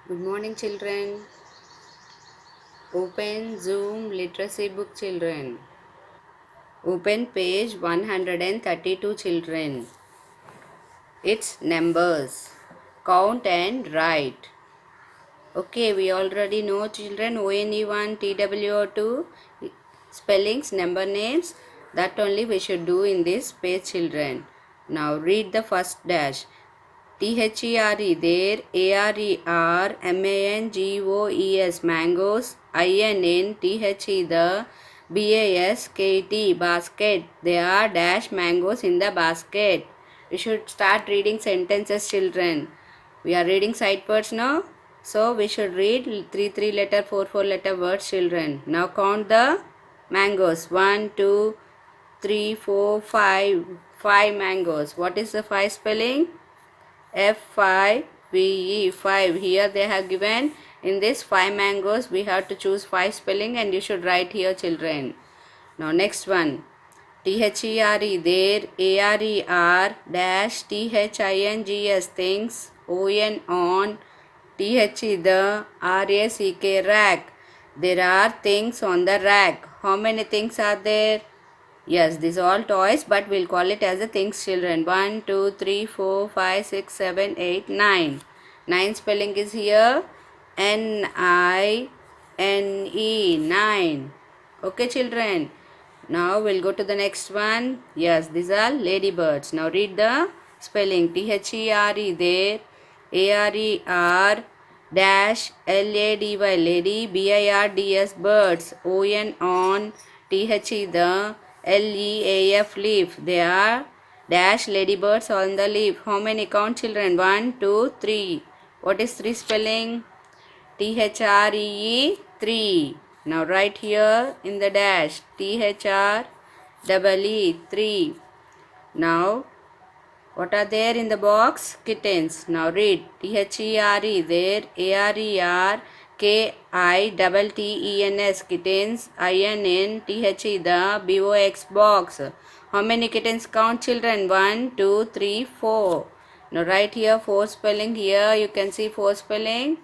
Good morning, children. Open Zoom literacy book, children. Open page 132, children. It's numbers. Count and write. Okay, we already know, children, ONE1, TWO2, spellings, number names. That only we should do in this page, children. Now read the first dash. THERE there, ARER, MANGOES mangoes, INN the BASKT basket. There are dash mangoes in the basket. We should start reading sentences, children. We are reading sight words now. So we should read 3 letter, 4 letter words, children. Now count the mangoes. 1, 2, 3, 4, 5. 5 mangoes. What is the 5 spelling? FIVE, 5. Here they have given in this 5 mangoes. We have to choose 5 spelling and you should write here, children. Now next one. THERE there, ARER dash THINGS things, ON on, THE the, RACK rack. There are things on the rack. How many things are there? Yes, these are all toys, but we'll call it as a things, children. 1, 2, 3, 4, 5, 6, 7, 8, 9. 9 spelling is here. NINE, 9. Okay, children. Now we'll go to the next one. Yes, these are ladybirds. Now read the spelling. THERE there. ARER dash LADY lady. BIRDS birds. ON on. THE the. LEAF leaf. They are dash ladybirds on the leaf. How many count, children? 1, 2, 3. What is 3 spelling? THREE 3. Now write here in the dash. THREE 3. Now what are there in the box? Kittens. Now read. THERE there. ARER KITTENS kittens. INN the BOX box. How many kittens count, children? 1, 2, 3, 4. Now write here 4 spelling. Here you can see 4 spelling.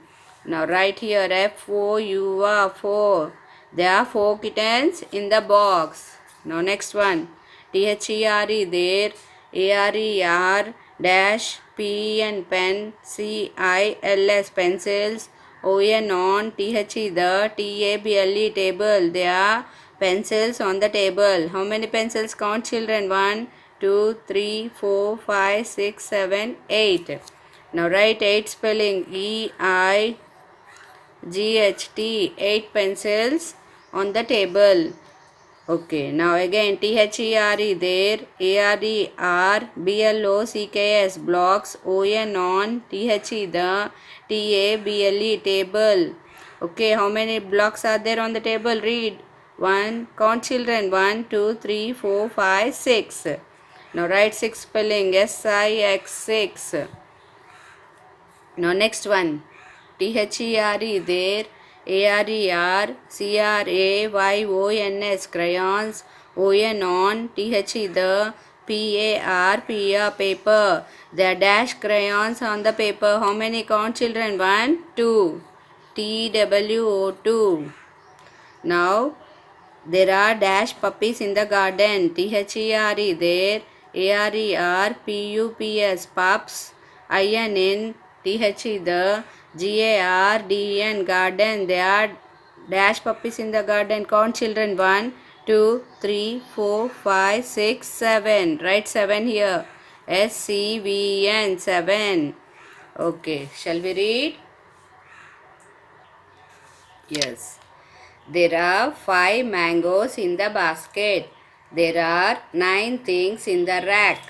Now write here FOUR 4. There are 4 kittens in the box. Now next one. THERE there. ARER dash P and pen. CILS pencils. ON on. THE the TABLE table. There are pencils on the table. How many pencils count, children? 1, 2, 3, 4, 5, 6, 7, 8. Now write 8 spelling. EIGHT 8 pencils on the table. Okay, now again THERE there. ARER BLOCKS blocks. ON on. THE the TABLE table. Okay, how many blocks are there on the table? Read. 1. Count, children. 1, 2, 3, 4, 5, 6. Now write 6 spelling. SIX 6. Now next one. THERE there. ARER CRAYONS crayons. ON on. THE the PAR paper. There are dash crayons on the paper. How many count, children? 1, 2. TWO2. Now there are dash puppies in the garden. THERE there. ARER PUPS pups. INN the GARDEN garden. There are dash puppies in the garden. Count, children. 1, 2, 3, 4, 5, 6, 7. Write 7 here. SCVN 7. Okay, shall we read? Yes. There are 5 mangoes in the basket. There are 9 things in the rack.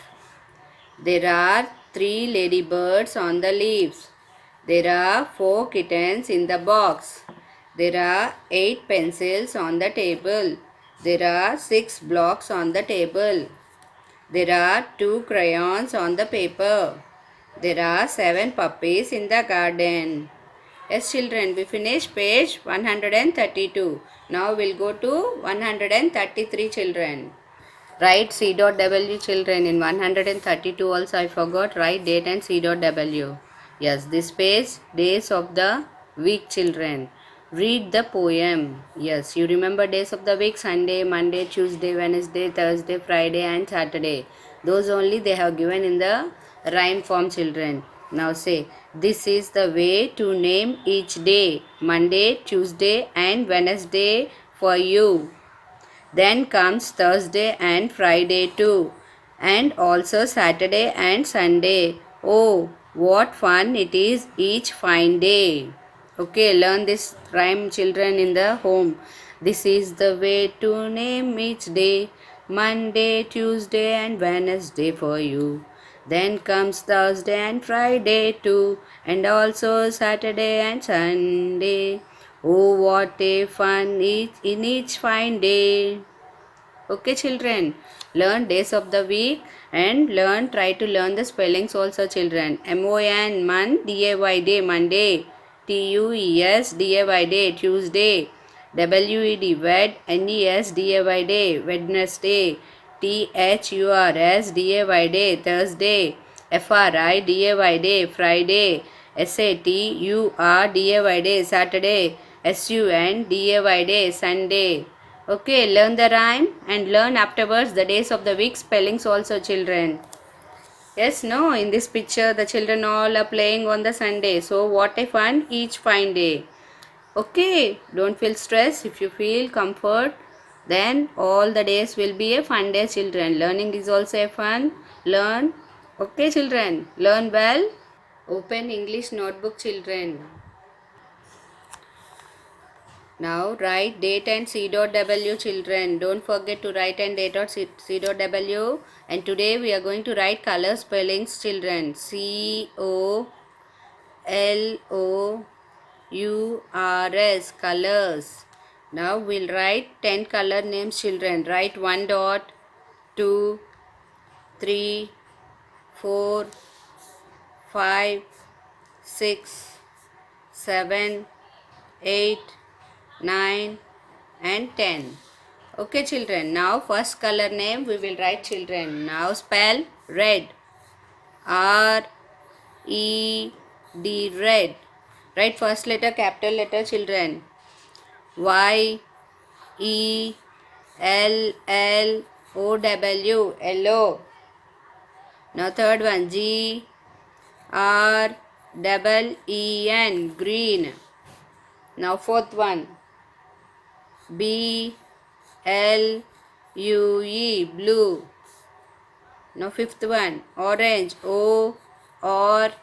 There are 3 ladybirds on the leaves. There are 4 kittens in the box. There are 8 pencils on the table. There are 6 blocks on the table. There are 2 crayons on the paper. There are 7 puppies in the garden. Yes, children, we finished page 132. Now we'll go to 133, children. Write C.W, children. In 132 also I forgot. Write date and C.W. Yes, this page, days of the week, children. Read the poem. Yes, you remember days of the week: Sunday, Monday, Tuesday, Wednesday, Thursday, Friday, and Saturday. Those only they have given in the rhyme form, children. Now say, this is the way to name each day: Monday, Tuesday, and Wednesday for you. Then comes Thursday and Friday too, and also Saturday and Sunday. Oh, what fun it is each fine day. Okay, learn this rhyme, children, in the home. This is the way to name each day: Monday, Tuesday, and Wednesday for you. Then comes Thursday and Friday too, and also Saturday and Sunday. Oh, what a fun in each fine day. Okay, children, learn days of the week and try to learn the spellings also, children. MON, month, DAY, day, Monday. TUES, DAY, day, Tuesday. WED, wed, NES, DAY, day, Wednesday. THURS, DAY, day, Thursday. FRI, DAY, day, Friday. SATUR, DAY, day, Saturday. SUN, DAY, day, Sunday. Okay, learn the rhyme and learn afterwards the days of the week spellings also, children. Yes, no, in this picture the children all are playing on the Sunday. So what a fun each fine day. Okay, don't feel stress. If you feel comfort, then all the days will be a fun day, children. Learning is also a fun. Learn. Okay, children. Learn well. Open English notebook, children. Now write date and C.W, children. Don't forget to write and date or C.W. And today we are going to write color spellings, children. COLOURS, colors. Now we'll write 10 color names, children. Write 1 dot, 2, 3, 4, 5, 6, 7, 8, 9 and 10. Okay, children. Now first color name we will write, children. Now spell red. RED, red. Write first letter capital letter, children. YELLOW, yellow. Now third one, GREEN, green. Now fourth one, BLUE, blue. Now fifth one, orange. ORANGE,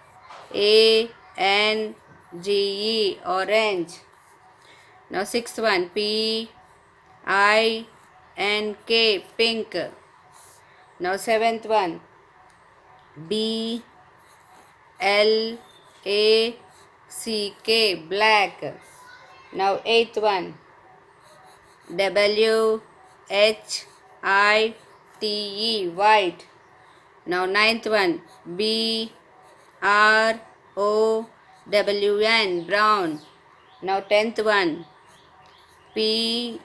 orange. Now sixth one, PINK, pink. Now seventh one, BLACK, black. Now eighth one, WHITE, white. Now ninth one, BROWN, brown. Now 10th one, PURPLE,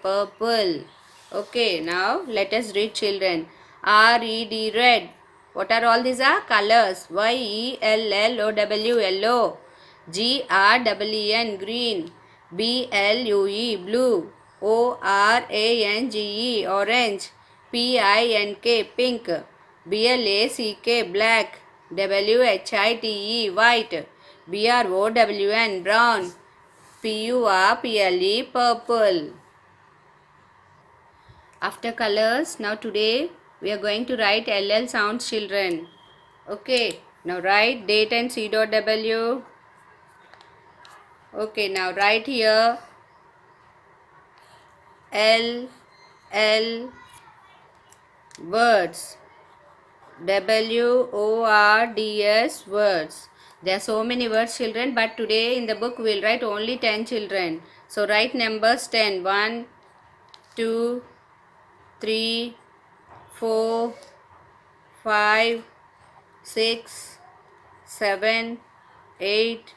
purple. Okay, now let us read, children. RED, red. What are all these are? Colors. YELLOW, yellow. GREEN, green. BLUE, blue. ORANGE, orange. PINK, pink. BLACK, black. WHITE, white. BROWN, brown. PURPLE, purple. After colors, now today we are going to write LL sounds, children. Okay, now write date and C.W. Okay, now write here LL words. WORDS, words. There are so many words, children, but today in the book we will write only 10, children. So write numbers 10. 1, 2, 3, 4, 5, 6, 7, 8,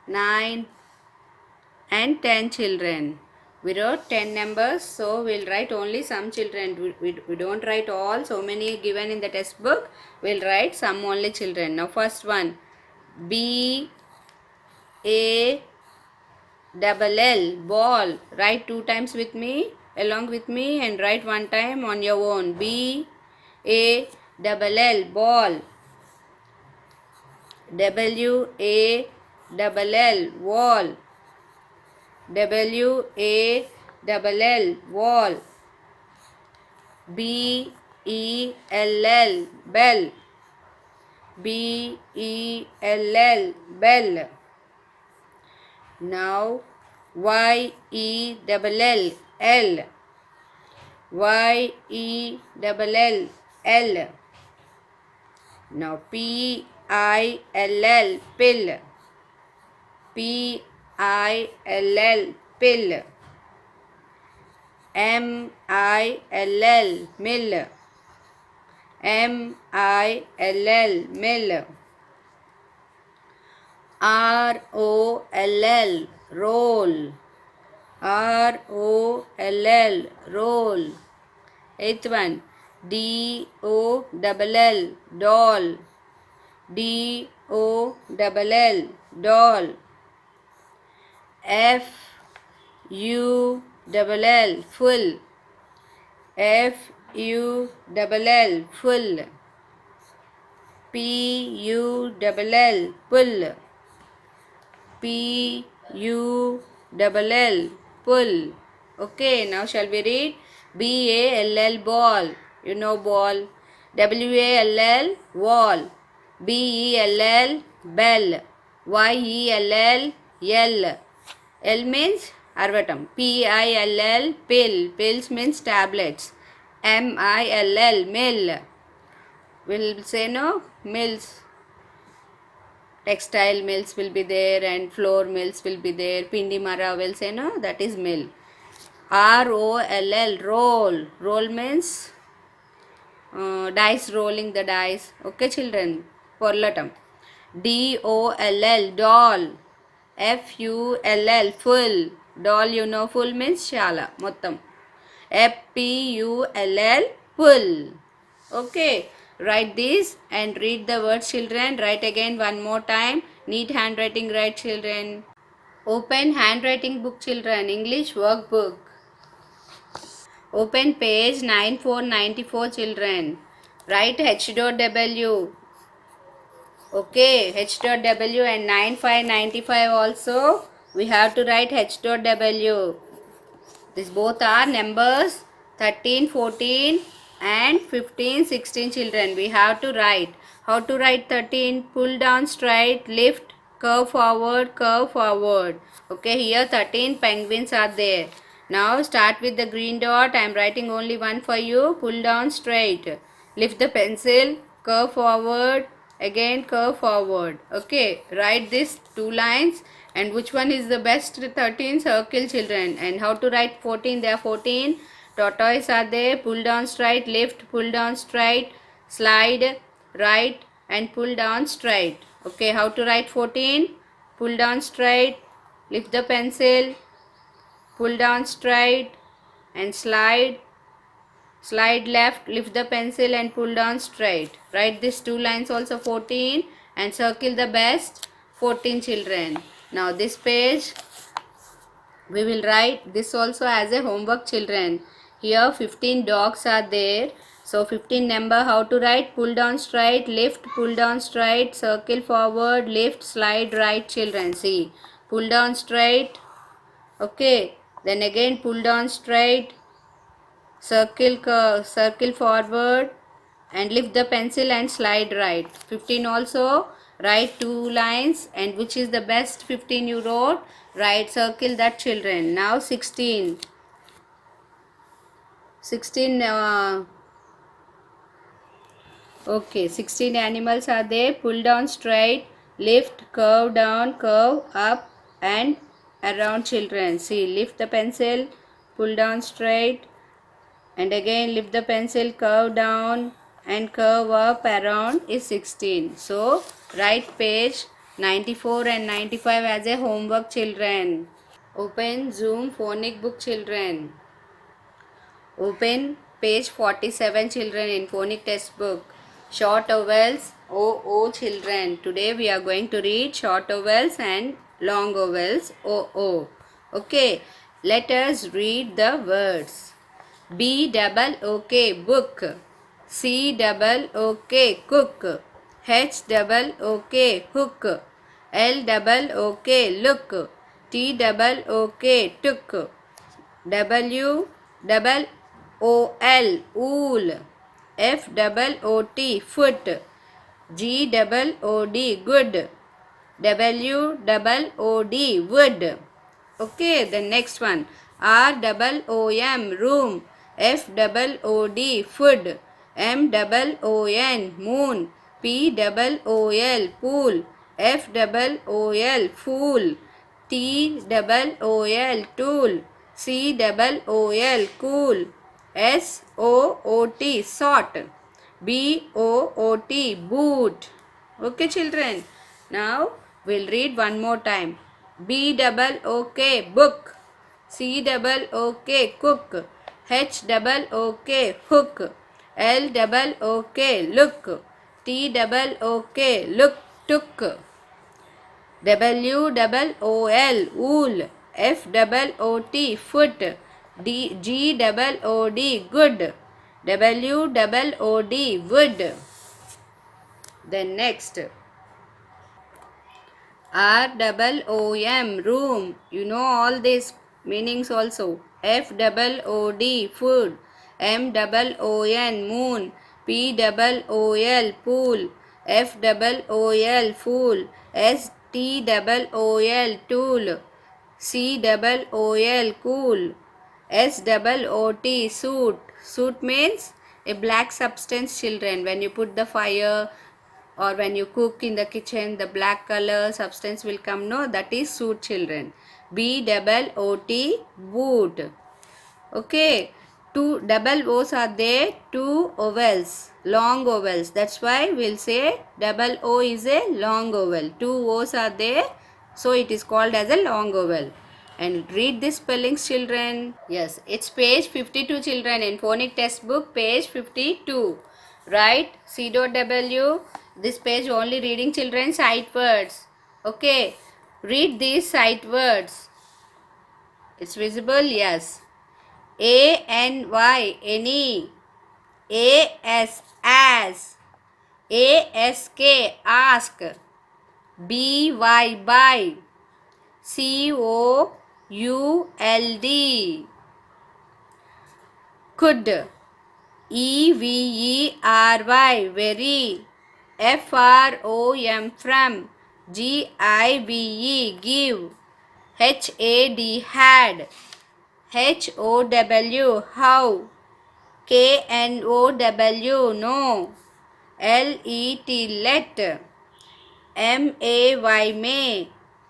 9 and 10, children. We wrote 10 numbers, so we'll write only some children. We don't write all, so many given in the textbook. We'll write some only children. Now first one, B A double L, ball. Write 2 times with me, along with me, and write 1 time on your own. B A double L, ball. W A double L, wall. W A double L, wall. B E L L, bell. B E L L, bell. Now Y E double L, L. Y E double L, L. Now P I L L, pill. P I L L, pill. M I L L, mill. M I L L, mill. R O L L, roll. R O L L, roll. 8th one, D O double L, doll. D O double L, doll. F U double L, full. F U double L, full. P U double L, pull. P U double L, pull. Okay, now shall we read? B A L L, ball. You know ball. W A L L, wall. B E L L, bell. Y E L L, L. L means arvatam. P I L L, pill. Pills means tablets. M I L L, mill. We'll say no, mills. Textile mills will be there and flour mills will be there. Pindi mara will say no, that is mill. R O L L, roll. Roll means dice, rolling the dice. Okay children, porlatam. D O L L, doll. F U L L, full. Doll, you know full means shala mottam. F P U L L, pull. Okay, write this and read the words children. Write again one more time. Neat handwriting, write children. Open handwriting book children, English workbook. Open page 9494 children. Write H.W. Okay, H.W and 9595 also. We have to write H.W. These both are numbers 13, 14 and 15, 16 children. We have to write. How to write 13? Pull down straight, lift, curve forward, curve forward. Okay, here 13 penguins are there. Now start with the green dot. I am writing only one for you. Pull down straight. Lift the pencil, curve forward, again curve forward. Okay, write these 2 lines. And which one is the best? 13, circle children. And how to write 14? There are 14. Tortoise are there. Pull down straight, lift, pull down straight, slide, right and pull down straight. Okay, how to write 14? Pull down straight, lift the pencil, pull down straight and slide, slide left, lift the pencil and pull down straight. Write these 2 lines also 14 and circle the best 14 children. Now this page we will write this also as a homework children. Here 15 dogs are there. So 15 number, how to write? Pull down straight, lift, pull down straight, circle forward, lift, slide right children. See, pull down straight. Okay, then again pull down straight, circle forward and lift the pencil and slide right. 15 also write 2 lines and which is the best 15 you wrote, write circle that children. Now 16 okay, 16 animals are there. Pull down straight, lift, curve down, curve up and around children. See, lift the pencil, pull down straight and again lift the pencil, curve down and curve up around is 16. So write page 94 and 95 as a homework children. Open Zoom phonic book, children. Open page 47, children, in phonic textbook. Short vowels, O, children. Today we are going to read short vowels and long vowels, O. Okay, let us read the words. B-double-O-K, book. C-double-O-K, cook. H-double-O-K, hook. L-double-O-K, look. T-double-O-K, took. W double O L, wool. F double O T, foot. G double O D, good. W double O D, wood. Okay, the next one. R double O M, room. F double O D, food. M double O N, moon. P double O L, pool. F double O L, fool. T double O L, tool. C double O L, cool. S O O T, sort. B O O T, boot. Okay, children. Now we'll read one more time. B double O K, book. C double O K, cook. H double O K, hook. L double O K, look. T double O K, look, took. W double O L, wool. F double O T, foot. G double O D, good. W double O D, wood. Then next. R double O M, room. You know all these meanings also. F double O D, food. M double O N, moon. P double O L, pool. F double O L, fool. S T double O L, tool. C double O L, cool. S double O T, soot. Soot means a black substance, children. When you put the fire or when you cook in the kitchen, the black color substance will come. No, that is soot, children. B double O T, boot. Okay, two double O's are there, two vowels, long vowels. That's why we'll say double O is a long vowel. Two O's are there, so it is called as a long vowel. And read the spellings, children. Yes, it's page 52, children, in phonic textbook, page 52. Write C.W. This page only reading, children, sight words. Okay, read these sight words. It's visible? Yes. A-N-Y, any. A-S, as. A-S-K, ask. B-Y, by. C-O-U-L-D, could. E-V-E-R-Y, very. F-R-O-M, from. G-I-V-E, give. H-A-D, had. H-O-W, how. K-N-O-W, no. L-E-T, let. M-A-Y, may.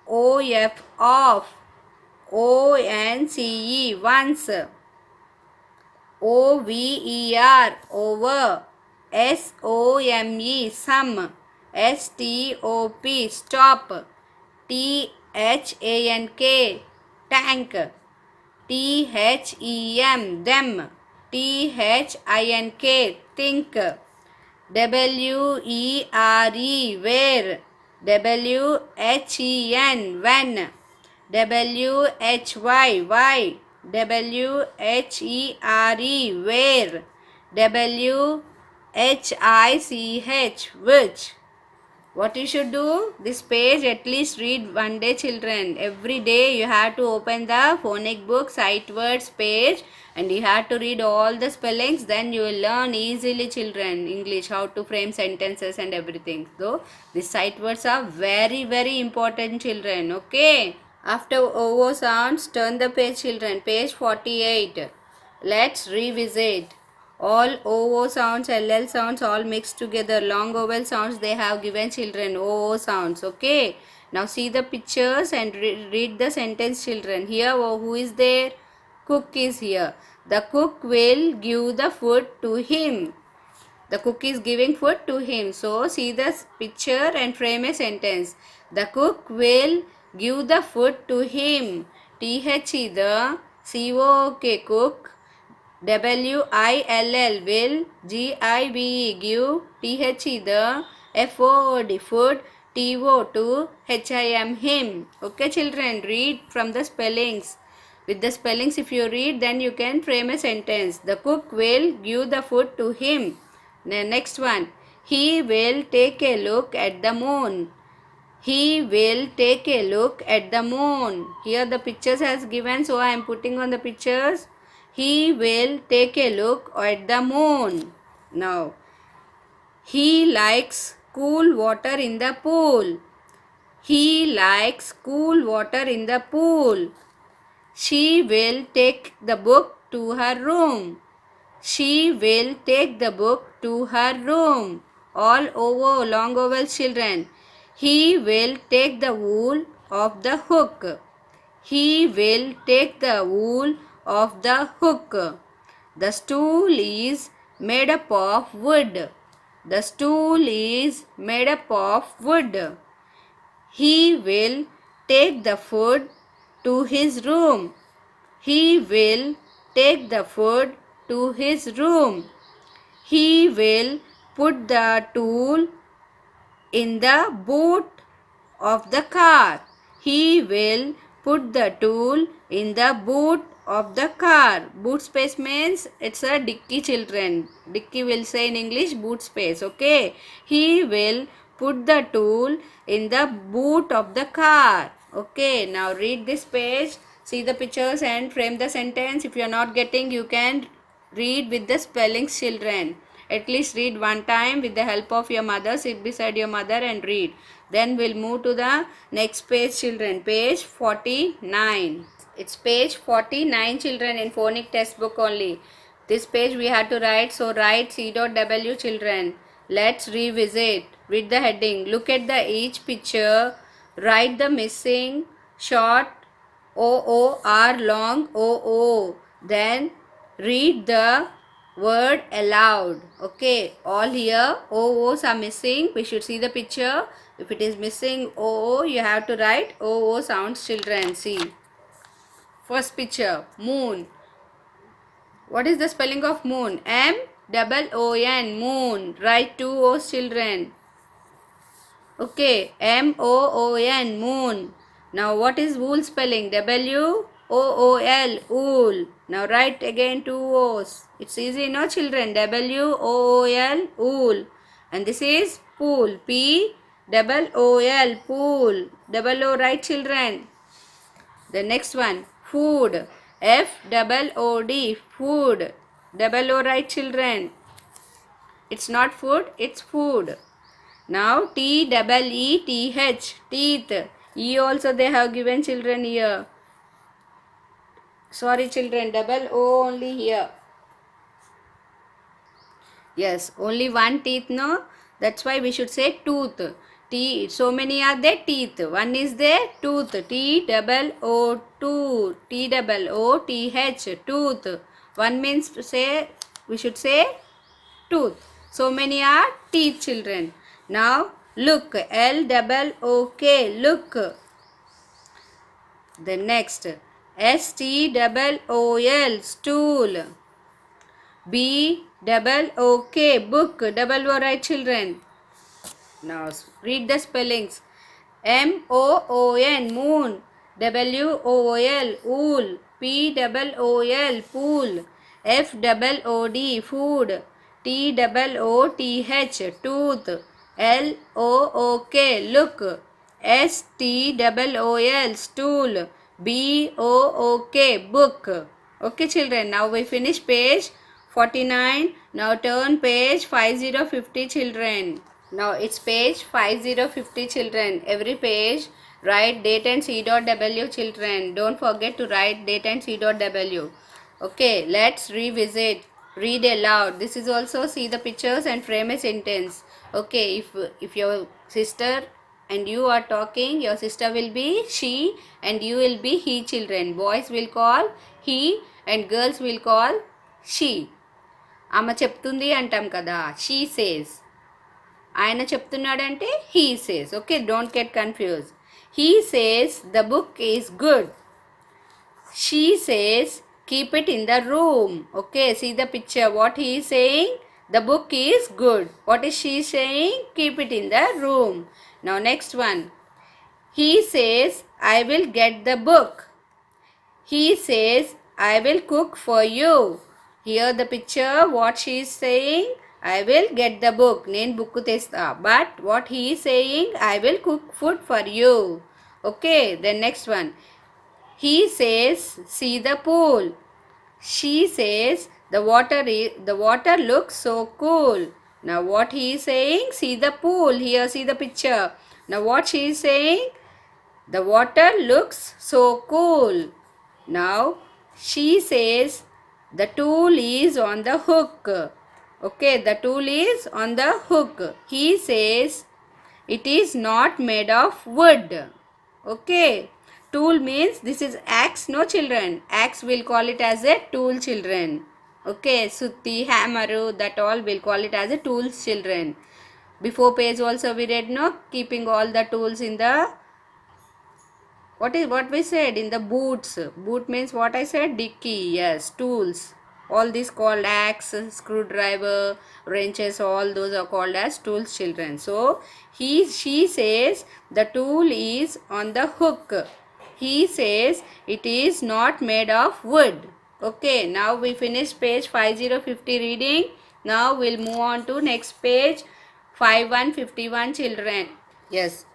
O-F, off. O-N-C-E, once. O-V-E-R, over. S-O-M-E, some. S-T-O-P, stop. T-H-A-N-K, tank. T-H-E-M, them. T-H-I-N-K, think. W-E-R-E, where. W-H-E-N, when. W-H-Y, why. W-H-E-R-E, where. W-H-I-C-H, which. What you should do? This page at least read one day, children. Every day you have to open the phonic book sight words page and you have to read all the spellings. Then you will learn easily, children, English, how to frame sentences and everything. So these sight words are very, very important, children. Okay. After OO sounds, turn the page, children. Page 48. Let's revisit. All OO sounds, LL sounds, all mixed together. Long vowel sounds they have given, children. OO sounds. Okay. Now see the pictures and read the sentence, children. Here, who is there? Cook is here. The cook will give the food to him. The cook is giving food to him. So see the picture and frame a sentence. The cook will give the food to him. T-H-E the C-O-O-K cook. W-I-L-L will. G-I-V-E give. T-H-E the F-O-O-D food. T-O H-I-M him. Okay children, read from the spellings. With the spellings if you read, then you can frame a sentence. The cook will give the food to him. The next one. He will take a look at the moon. He will take a look at the moon. Here the pictures has given, so I am putting on the pictures. He will take a look at the moon. Now, he likes cool water in the pool. He likes cool water in the pool. She will take the book to her room. She will take the book to her room. All over, long vowels children. He will take the wool of the hook. He will take the wool of the hook. The stool is made up of wood. The stool is made up of wood. He will take the food to his room. He will take the food to his room. He will put the tool in the boot of the car. He will put the tool in the boot of the car. Boot space means it's a dicky children. Dicky will say in English boot space. Okay. He will put the tool in the boot of the car. Okay. Now read this page. See the pictures and frame the sentence. If you are not getting, you can read with the spellings children. At least read one time with the help of your mother. Sit beside your mother and read. Then we'll move to the next page children. Page 49. It's page 49 children in phonic textbook only. This page we had to write. So write C.W children. Let's revisit. Read the heading. Look at the each picture. Write the missing short O-O-R long O-O. Then read the word aloud. Okay, all here O-O's are missing. We should see the picture. If it is missing O-O, you have to write O-O sounds children. See. First picture, moon. What is the spelling of moon? M-O-O-N, moon. Write two O's children. Okay, M-O-O-N, moon. Now what is wool spelling? W-O-O-L, wool. Now write again two O's. It's easy, no children? W-O-O-L, wool. And this is pool. P-O-O-L, pool. Double O, right children? The next one, food. F-O-O-D, food. Double O, right children? It's not food, it's food. Now T-E-E-T-H, teeth. E also they have given children here. Sorry children, double O only here. Yes, only one teeth, no? That's why we should say tooth. T, so many are there teeth. One is there tooth. T-double-O, tooth. T-double-O-T-H, tooth. One means say, we should say tooth. So many are teeth children. Now look, L-double-O-K, look. The next, S-T-double-O-L, stool. B-double-O-K, book, double O, right children? Now read the spellings. M-O-O-N, moon. W-O-O-L, wool. P-double-O-L, pool. F-double-O-D, food. T-double-O-T-H, tooth. L-O-O-K, look. S-T-double-O-L, stool. B-O-O-K, book. Okay children, now we finish page 49. Now turn page 50 children. Now it's page 50 children. Every page write date and C.W children. Don't forget to write date and C.W. Okay, let's revisit. Read aloud. This is also see the pictures and frame a sentence. Okay, if your sister and you are talking, your sister will be she and you will be he children. Boys will call he and girls will call she. ఆమె చెప్తుంది అంటాం కదా, she says. ఆయన చెప్తున్నాడంటే he says. Okay, don't get confused. He says the book is good. She says, keep it in the room. Okay, see the picture. What he is saying? The book is good. What is she saying? Keep it in the room. Now next one. He says, I will get the book. He says, I will cook for you. Here the picture, what she is saying? I will get the book. Nen book testa. But what he is saying? I will cook food for you. Okay, then next one. He says, see the pool. She says, the water looks so cool. Now what he is saying? See the pool. Here see the picture. Now what she is saying? The water looks so cool. Now she says, the tool is on the hook. Okay, the tool is on the hook. He says, it is not made of wood. Okay. Tool means this is axe, no children. Axe will call it as a tool, children. Okay. Sutti, hammer, that all will call it as a tools, children. Before page also we read, no, keeping all the tools in the, what we said, in the boots. Boot means what I said, dicky. Yes, tools. All these called axe, screwdriver, wrenches, all those are called as tools, children. So she says the tool is on the hook. He says it is not made of wood. Okay, now we finish page 5050 reading. Now we'll move on to next page 5151, children. Yes.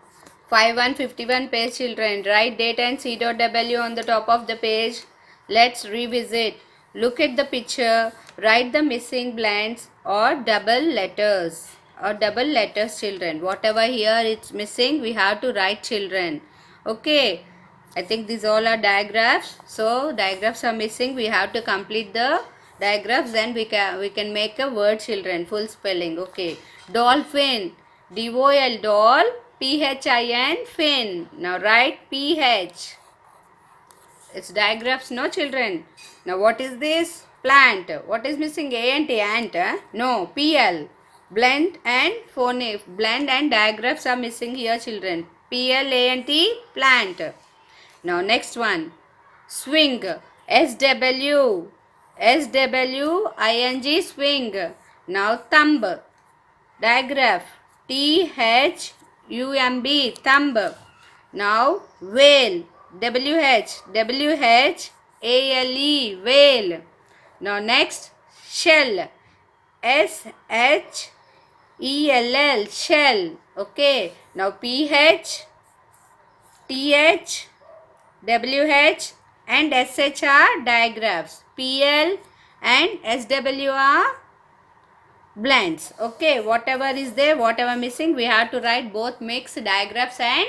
5151 page, children. Write date and C.W on the top of the page. Let's revisit. Look at the picture. Write the missing blanks or double letters. Children. Whatever here it's missing, we have to write, children. Okay. I think these all are diagrams. So diagrams are missing. We have to complete the diagrams. Then we can make a word, children. Full spelling. Okay. Dolphin. D-O-L, doll. P-H-I-N, fin. Now write P-H. It's diagrams, no, children. Now what is this? Plant. What is missing? A and T, ant. No, P-L. Blend and phoneme. Blend and diagrams are missing here, children. P-L, A and T, plant. Now next one. Swing. S-W. S-W-I-N-G, swing. Now thumb. Digraph. T-H-U-M-B, thumb. Now whale. W-H-W-H-A-L-E, whale. Now next, shell. S-H-E-L-L, shell. Okay. Now P-H, T-H, W-H and S-H are digraphs. P-L and S-W are blends. Okay, whatever is there, whatever missing, we have to write both mixed digraphs and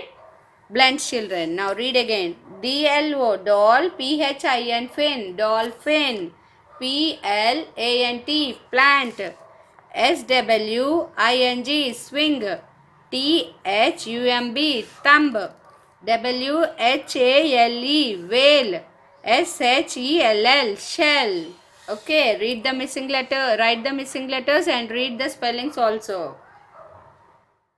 blends, children. Now read again. D-L-O, doll. P-H-I-N, fin, dolphin. P-L-A-N-T, plant. S-W-I-N-G, swing. T-H-U-M-B, thumb. W-H-A-L-E, whale. S-H-E-L-L, shell. Okay, read the missing letter, write the missing letters and read the spellings also.